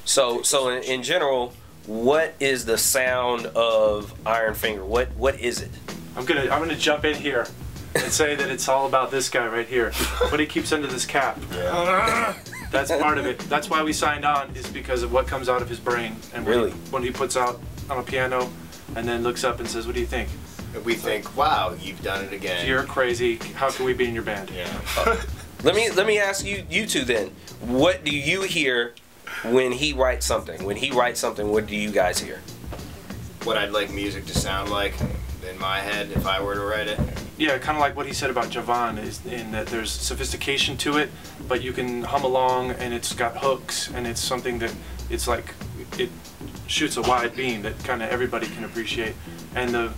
So in general, what is the sound of Iron Finger? What is it? I'm gonna jump in here and say that it's all about this guy right here. What he keeps under this cap. Yeah. That's part of it. That's why we signed on, is because of what comes out of his brain. And when he puts out on a piano and then looks up and says, "What do you think?" We think, "Wow, you've done it again. You're crazy. How can we be in your band?" Yeah. Let me ask you two then. What do you hear when he writes something? When he writes something, what do you guys hear? What I'd like music to sound like in my head if I were to write it. Yeah, kind of like what he said about Javan, is in that there's sophistication to it, but you can hum along and it's got hooks and it's something that it's like it shoots a wide beam that kind of everybody can appreciate, and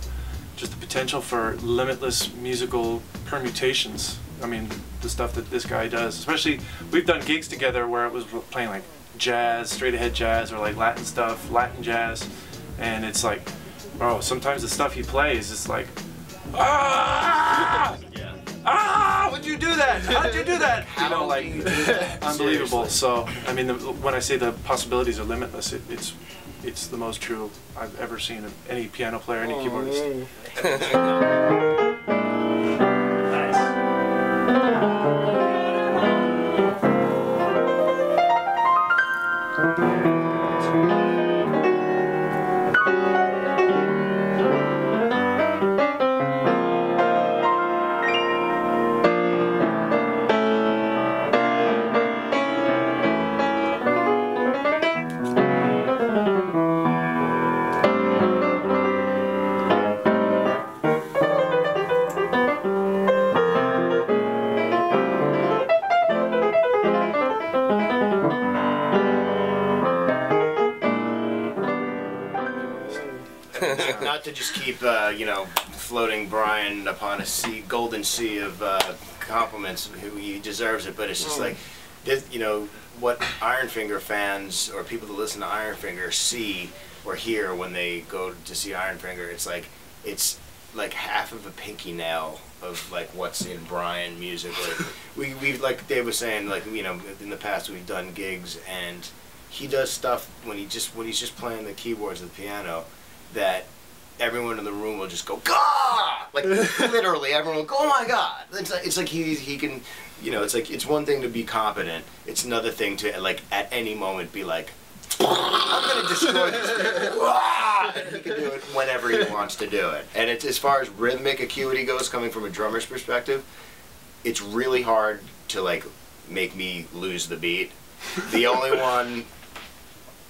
just the potential for limitless musical permutations. I mean, the stuff that this guy does, especially we've done gigs together where it was playing like jazz, straight ahead jazz, or like Latin stuff, Latin jazz, and it's like, bro, sometimes the stuff he plays is like, ah, Yeah. ah, what'd you do that? How'd you do that? You know, like, unbelievable. Seriously. So, I mean, when I say the possibilities are limitless, it's the most true I've ever seen of any piano player, any keyboardist. Not to just keep, you know, floating Brian upon a golden sea of compliments, who he deserves it, but it's just like, this, you know, what Iron Finger fans or people that listen to Iron Finger see or hear when they go to see Iron Finger, it's like half of a pinky nail of like what's in Brian music. Like we like Dave was saying, like, you know, in the past we've done gigs and he does stuff when he's just playing the keyboards of the piano that everyone in the room will just go, "Gah!" Like, literally, everyone will go, "Oh my God!" It's like he can, you know, it's like, it's one thing to be competent. It's another thing to, like, at any moment be like, "I'm gonna destroy this thing." And he can do it whenever he wants to do it. And it's, as far as rhythmic acuity goes, coming from a drummer's perspective, it's really hard to, like, make me lose the beat. The only one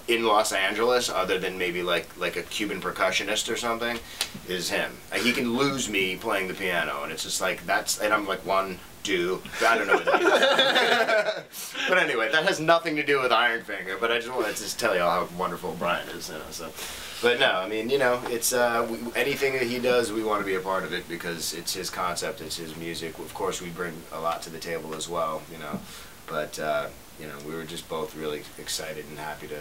in Los Angeles, other than maybe like a Cuban percussionist or something, is him. He can lose me playing the piano, and it's just like, and I'm like, 1, 2, I don't know what it is. But anyway, that has nothing to do with Iron Finger, but I just wanted to tell you all how wonderful Brian is, you know, so. But no, I mean, you know, it's, anything that he does, we want to be a part of it because it's his concept, it's his music. Of course, we bring a lot to the table as well, you know, but, you know, we were just both really excited and happy to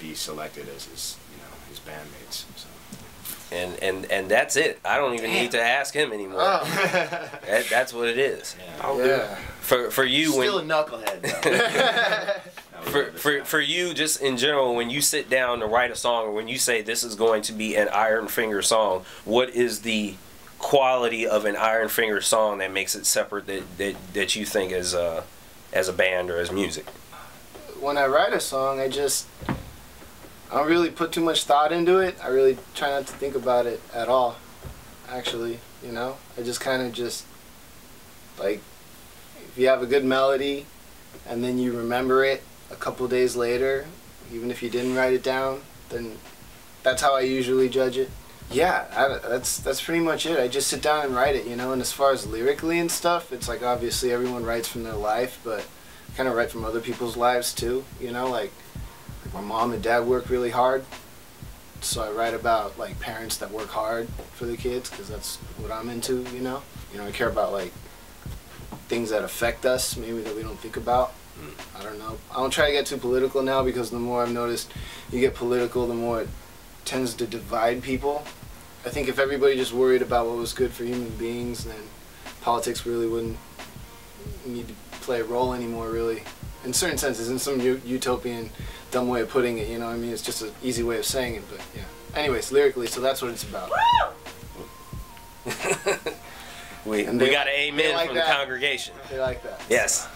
be selected as his, you know, his bandmates. So. And that's it. I don't even need to ask him anymore. Oh. That's what it is. Yeah. For you, still a knucklehead though. for you, just in general, when you sit down to write a song, or when you say this is going to be an Iron Finger song, what is the quality of an Iron Finger song that makes it separate, that you think as a band or as music? When I write a song, I don't really put too much thought into it. I really try not to think about it at all, actually, you know? I just kind of like, if you have a good melody and then you remember it a couple days later, even if you didn't write it down, then that's how I usually judge it. Yeah, that's pretty much it. I just sit down and write it, you know? And as far as lyrically and stuff, it's like, obviously everyone writes from their life, but I kind of write from other people's lives too, you know? Like my mom and dad work really hard, so I write about like parents that work hard for the kids, because that's what I'm into, you know? You know, I care about like things that affect us, maybe that we don't think about. I don't know. I don't try to get too political now, because the more I've noticed you get political, the more it tends to divide people. I think if everybody just worried about what was good for human beings, then politics really wouldn't need to play a role anymore, really. in certain senses, in some utopian, dumb way of putting it. You know what I mean? It's just an easy way of saying it, but yeah. Anyways, lyrically, so that's what it's about. we got an amen like from that. the congregation. They like that. Yes.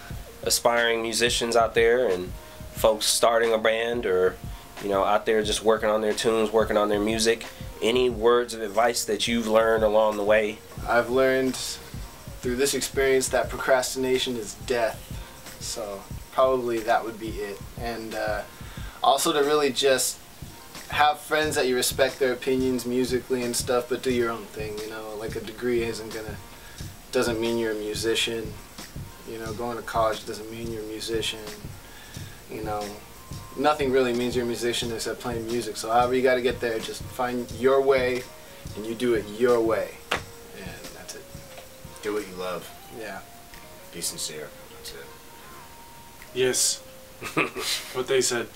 Aspiring musicians out there and folks starting a band or, you know, out there just working on their tunes, working on their music. Any words of advice that you've learned along the way? I've learned through this experience that procrastination is death. So probably that would be it. And also to really just have friends that you respect their opinions musically and stuff, but do your own thing, you know. Like a degree doesn't mean you're a musician. You know, going to college doesn't mean you're a musician. You know, nothing really means you're a musician except playing music. So however you got to get there, just find your way, and you do it your way, and that's it. Do what you love. Yeah. Be sincere. That's it. Yes. What they said.